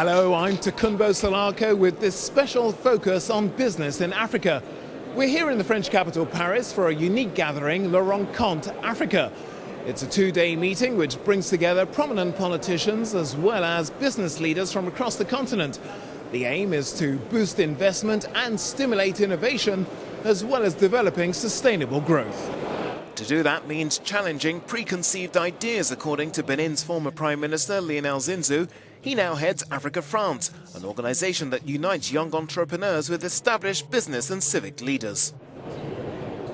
Hello, I'm Takumbo Solarco with this special focus on business in Africa. We're here in the French capital, Paris, for a unique gathering, Les Rencontres Africa. It's a two-day meeting which brings together prominent politicians as well as business leaders from across the continent. The aim is to boost investment and stimulate innovation, as well as developing sustainable growth. To do that means challenging preconceived ideas, according to Benin's former Prime Minister Lionel Zinsou. He now heads AfricaFrance, an organization that unites young entrepreneurs with established business and civic leaders.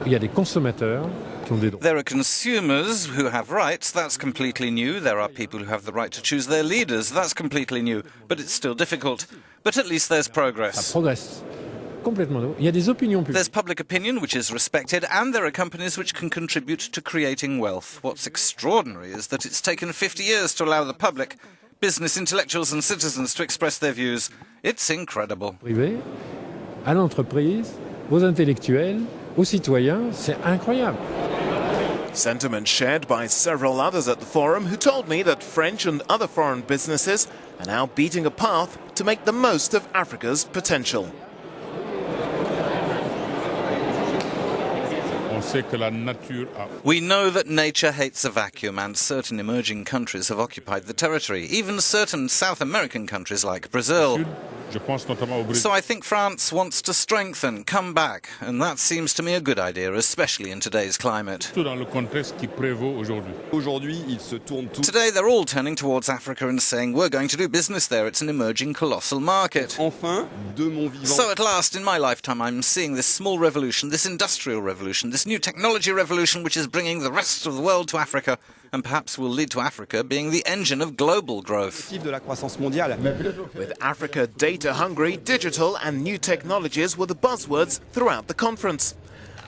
There are consumers who have rights, that's completely new. There are people who have the right to choose their leaders, that's completely new. But it's still difficult. But at least there's progress. There's public opinion which is respected, and there are companies which can contribute to creating wealth. What's extraordinary is that it's taken 50 years to allow the public, business intellectuals and citizens to express their views. It's incredible. À l'entreprise, aux intellectuels, aux citoyens, c'est incroyable. Sentiment shared by several others at the forum who told me that French and other foreign businesses are now beating a path to make the most of Africa's potential. We know that nature hates a vacuum, and certain emerging countries have occupied the territory, even certain South American countries like Brazil. So I think France wants to strengthen, come back, and that seems to me a good idea, especially in today's climate. Today they're all turning towards Africa and saying, we're going to do business there, it's an emerging colossal market. So at last, in my lifetime, I'm seeing this small revolution, this industrial revolution, this new technology revolution which is bringing the rest of the world to Africa, and perhaps will lead to Africa being the engine of global growth. With Africa data-hungry, digital and new technologies were the buzzwords throughout the conference.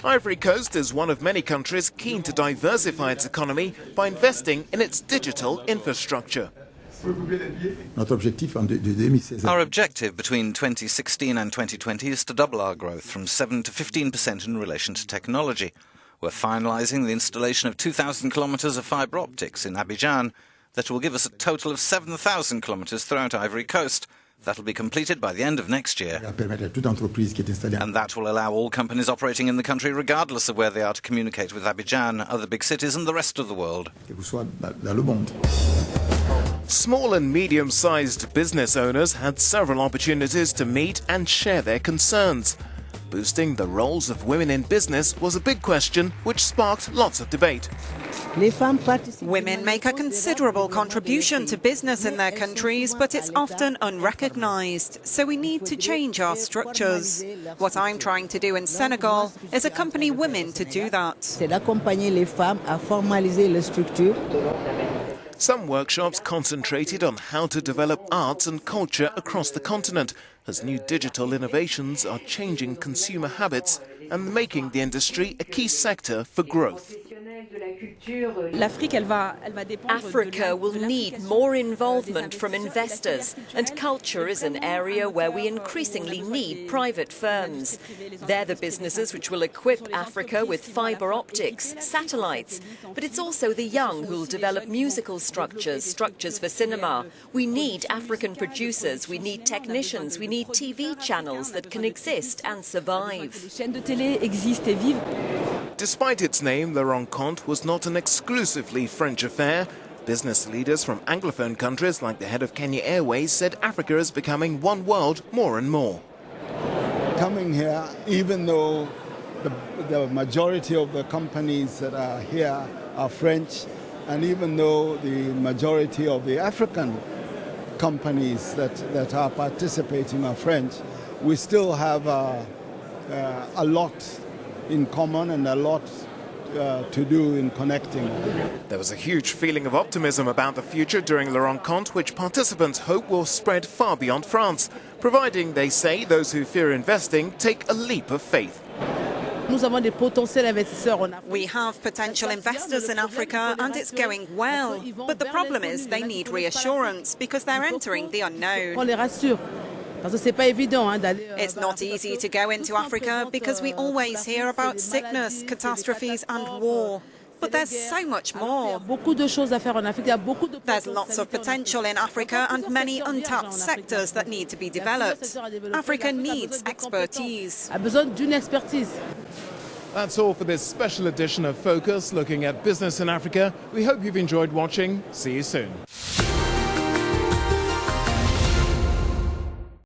Ivory Coast is one of many countries keen to diversify its economy by investing in its digital infrastructure. Our objective between 2016 and 2020 is to double our growth from 7 to 15% in relation to technology. We're finalising the installation of 2,000 kilometres of fibre optics in Abidjan that will give us a total of 7,000 kilometres throughout Ivory Coast. That will be completed by the end of next year. And that will allow all companies operating in the country, regardless of where they are, to communicate with Abidjan, other big cities and the rest of the world. Small and medium-sized business owners had several opportunities to meet and share their concerns. Boosting the roles of women in business was a big question which sparked lots of debate. Women make a considerable contribution to business in their countries, but it's often unrecognised. So we need to change our structures. What I'm trying to do in Senegal is accompany women to do that. Some workshops concentrated on how to develop arts and culture across the continent, as new digital innovations are changing consumer habits and making the industry a key sector for growth. Africa will need more involvement from investors, and culture is an area where we increasingly need private firms. They're the businesses which will equip Africa with fibre optics, satellites, but it's also the young who will develop musical structures for cinema. We need African producers, we need technicians, we need TV channels that can exist and survive. Despite its name, Les Rencontres was not an exclusively French affair. Business leaders from Anglophone countries, like the head of Kenya Airways, said Africa is becoming one world more and more. Coming here, even though the majority of the companies that are here are French, and even though the majority of the African companies that are participating are French, we still have a lot in common and a lot to do in connecting. There was a huge feeling of optimism about the future during Les Rencontres, which participants hope will spread far beyond France, providing, they say, those who fear investing take a leap of faith. We have potential investors in Africa and it's going well. But the problem is they need reassurance because they're entering the unknown. It's not easy to go into Africa because we always hear about sickness, catastrophes and war. But there's so much more. There's lots of potential in Africa and many untapped sectors that need to be developed. Africa needs expertise. That's all for this special edition of Focus, looking at business in Africa. We hope you've enjoyed watching. See you soon.